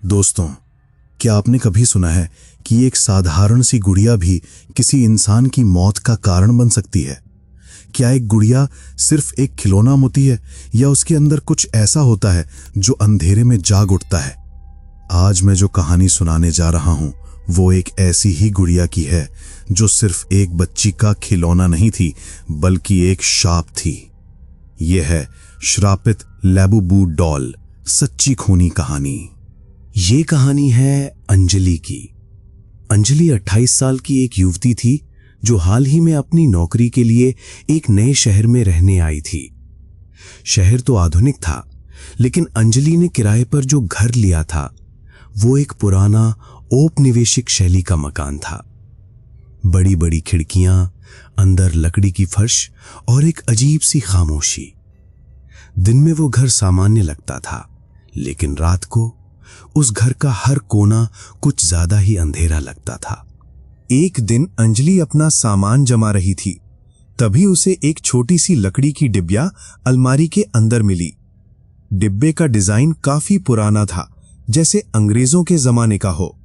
दोस्तों, क्या आपने कभी सुना है कि एक साधारण सी गुड़िया भी किसी इंसान की मौत का कारण बन सकती है? क्या एक गुड़िया सिर्फ एक खिलौना होती है या उसके अंदर कुछ ऐसा होता है जो अंधेरे में जाग उठता है? आज मैं जो कहानी सुनाने जा रहा हूं वो एक ऐसी ही गुड़िया की है जो सिर्फ एक बच्ची का खिलौना नहीं थी बल्कि एक शाप थी। यह है श्रापित लैबूबू डॉल, सच्ची खूनी कहानी। ये कहानी है अंजलि की। अंजलि 28 साल की एक युवती थी जो हाल ही में अपनी नौकरी के लिए एक नए शहर में रहने आई थी। शहर तो आधुनिक था, लेकिन अंजलि ने किराए पर जो घर लिया था वो एक पुराना औपनिवेशिक शैली का मकान था। बड़ी बड़ी खिड़कियां, अंदर लकड़ी की फर्श और एक अजीब सी खामोशी। दिन में वो घर सामान्य लगता था, लेकिन रात को उस घर का हर कोना कुछ ज्यादा ही अंधेरा लगता था। एक दिन अंजलि अपना सामान जमा रही थी, तभी उसे एक छोटी सी लकड़ी की डिब्बिया अलमारी के अंदर मिली। डिब्बे का डिजाइन काफी पुराना था, जैसे अंग्रेजों के जमाने का हो।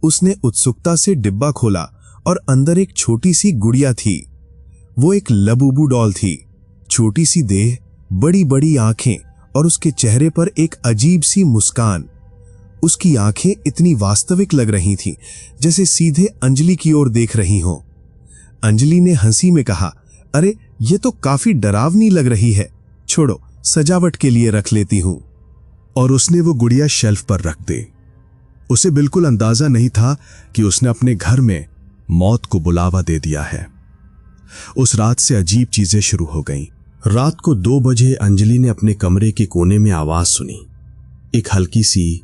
उसने उत्सुकता से डिब्बा खोला और अंदर एक छोटी सी गुड़िया थी। वो एक लबूबू डॉल थी। छोटी सी देह, बड़ी बड़ी आंखें और उसके चेहरे पर एक अजीब सी मुस्कान। उसकी आंखें इतनी वास्तविक लग रही थीं, जैसे सीधे अंजलि की ओर देख रही हों। अंजलि ने हंसी में कहा, अरे ये तो काफी डरावनी लग रही है, छोड़ो सजावट के लिए रख लेती हूं। और उसने वो गुड़िया शेल्फ पर रख दी। उसे बिल्कुल अंदाजा नहीं था कि उसने अपने घर में मौत को बुलावा दे दिया है। उस रात से अजीब चीजें शुरू हो गईं। रात को 2 बजे अंजलि ने अपने कमरे के कोने में आवाज सुनी, एक हल्की सी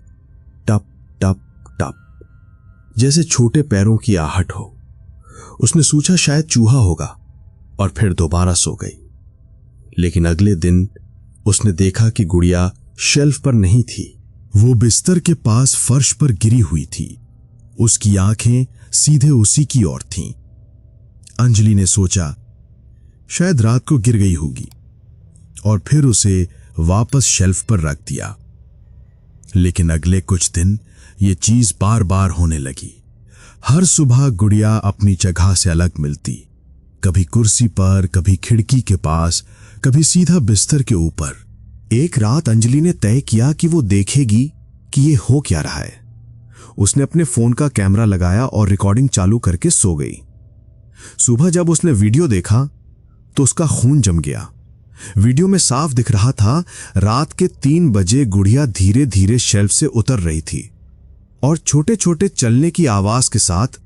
टप टप टप, जैसे छोटे पैरों की आहट हो। उसने सोचा शायद चूहा होगा और फिर दोबारा सो गई। लेकिन अगले दिन उसने देखा कि गुड़िया शेल्फ पर नहीं थी, वो बिस्तर के पास फर्श पर गिरी हुई थी। उसकी आंखें सीधे उसी की ओर थीं। अंजलि ने सोचा शायद रात को गिर गई होगी और फिर उसे वापस शेल्फ पर रख दिया। लेकिन अगले कुछ दिन ये चीज बार बार होने लगी। हर सुबह गुड़िया अपनी जगह से अलग मिलती, कभी कुर्सी पर, कभी खिड़की के पास, कभी सीधा बिस्तर के ऊपर। एक रात अंजलि ने तय किया कि वो देखेगी कि ये हो क्या रहा है। उसने अपने फोन का कैमरा लगाया और रिकॉर्डिंग चालू करके सो गई। सुबह जब उसने वीडियो देखा तो उसका खून जम गया। वीडियो में साफ दिख रहा था रात के 3 बजे गुड़िया धीरे धीरे शेल्फ से उतर रही थी और छोटे छोटे चलने की आवाज के साथ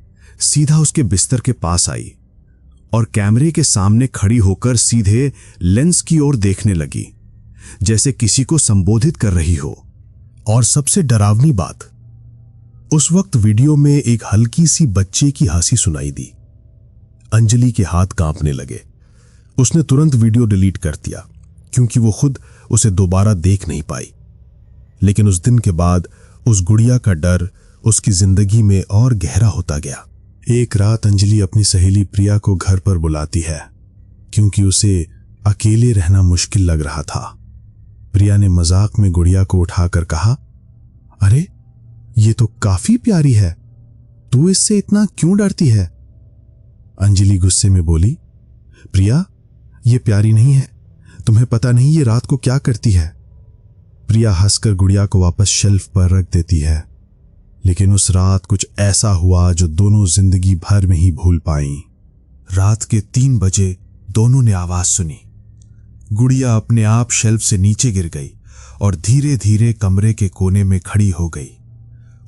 सीधा उसके बिस्तर के पास आई और कैमरे के सामने खड़ी होकर सीधे लेंस की ओर देखने लगी, जैसे किसी को संबोधित कर रही हो। और सबसे डरावनी बात, उस वक्त वीडियो में एक हल्की सी बच्चे की हंसी सुनाई दी। अंजलि के हाथ कांपने लगे। उसने तुरंत वीडियो डिलीट कर दिया क्योंकि वो खुद उसे दोबारा देख नहीं पाई। लेकिन उस दिन के बाद उस गुड़िया का डर उसकी जिंदगी में और गहरा होता गया। एक रात अंजलि अपनी सहेली प्रिया को घर पर बुलाती है क्योंकि उसे अकेले रहना मुश्किल लग रहा था। प्रिया ने मजाक में गुड़िया को उठाकर कहा, अरे ये तो काफी प्यारी है, तू इससे इतना क्यों डरती है? अंजलि गुस्से में बोली, प्रिया ये प्यारी नहीं है, तुम्हें पता नहीं ये रात को क्या करती है। प्रिया हंसकर गुड़िया को वापस शेल्फ पर रख देती है। लेकिन उस रात कुछ ऐसा हुआ जो दोनों जिंदगी भर में ही भूल पाईं। रात के 3 बजे दोनों ने आवाज सुनी। गुड़िया अपने आप शेल्फ से नीचे गिर गई और धीरे धीरे कमरे के कोने में खड़ी हो गई।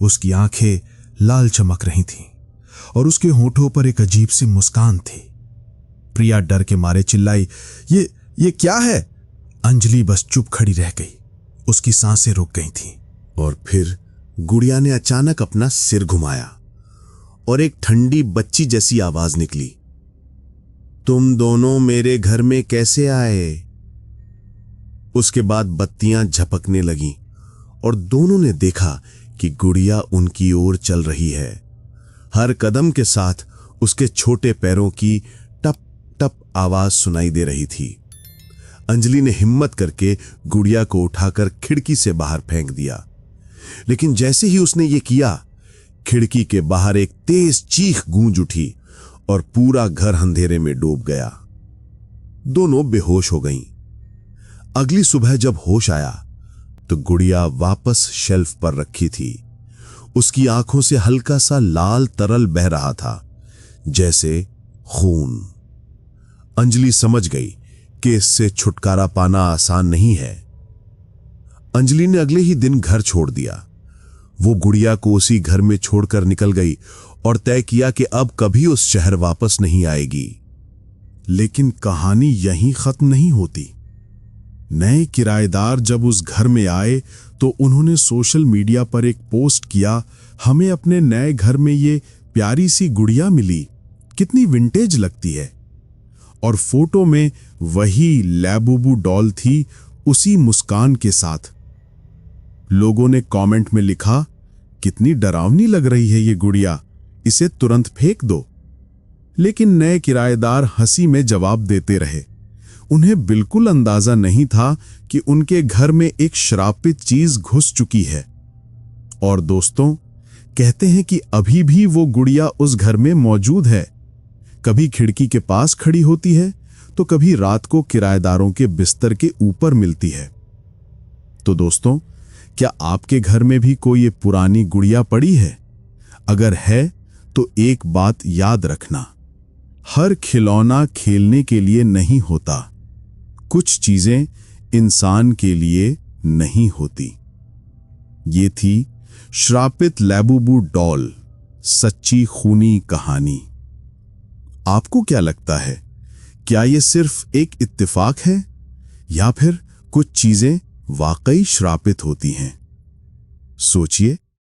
उसकी आंखें लाल चमक रही थीं और उसके होठों पर एक अजीब सी मुस्कान थी। प्रिया डर के मारे चिल्लाई, ये क्या है? अंजलि बस चुप खड़ी रह गई। उसकी सांसें रुक गई थीं। और फिर गुड़िया ने अचानक अपना सिर घुमाया और एक ठंडी बच्ची जैसी आवाज निकली, तुम दोनों मेरे घर में कैसे आए? उसके बाद बत्तियां झपकने लगीं और दोनों ने देखा कि गुड़िया उनकी ओर चल रही है। हर कदम के साथ उसके छोटे पैरों की टप टप आवाज सुनाई दे रही थी। अंजलि ने हिम्मत करके गुड़िया को उठाकर खिड़की से बाहर फेंक दिया। लेकिन जैसे ही उसने ये किया, खिड़की के बाहर एक तेज चीख गूंज उठी और पूरा घर अंधेरे में डूब गया। दोनों बेहोश हो गईं। अगली सुबह जब होश आया तो गुड़िया वापस शेल्फ पर रखी थी। उसकी आंखों से हल्का सा लाल तरल बह रहा था, जैसे खून। अंजलि समझ गई कि इससे छुटकारा पाना आसान नहीं है। अंजलि ने अगले ही दिन घर छोड़ दिया। वो गुड़िया को उसी घर में छोड़कर निकल गई और तय किया कि अब कभी उस शहर वापस नहीं आएगी। लेकिन कहानी यहीं खत्म नहीं होती। नए किराएदार जब उस घर में आए तो उन्होंने सोशल मीडिया पर एक पोस्ट किया, हमें अपने नए घर में ये प्यारी सी गुड़िया मिली, कितनी विंटेज लगती है। और फोटो में वही लैबूबू डॉल थी, उसी मुस्कान के साथ। लोगों ने कमेंट में लिखा, कितनी डरावनी लग रही है ये गुड़िया, इसे तुरंत फेंक दो। लेकिन नए किराएदार हंसी में जवाब देते रहे। उन्हें बिल्कुल अंदाजा नहीं था कि उनके घर में एक श्रापित चीज घुस चुकी है। और दोस्तों, कहते हैं कि अभी भी वो गुड़िया उस घर में मौजूद है। कभी खिड़की के पास खड़ी होती है तो कभी रात को किराएदारों के बिस्तर के ऊपर मिलती है। तो दोस्तों, क्या आपके घर में भी कोई ये पुरानी गुड़िया पड़ी है? अगर है तो एक बात याद रखना, हर खिलौना खेलने के लिए नहीं होता। कुछ चीजें इंसान के लिए नहीं होती। ये थी श्रापित लैबूबू डॉल, सच्ची खूनी कहानी। आपको क्या लगता है, क्या ये सिर्फ एक इत्तेफाक है या फिर कुछ चीजें वाकई श्रापित होती हैं? सोचिए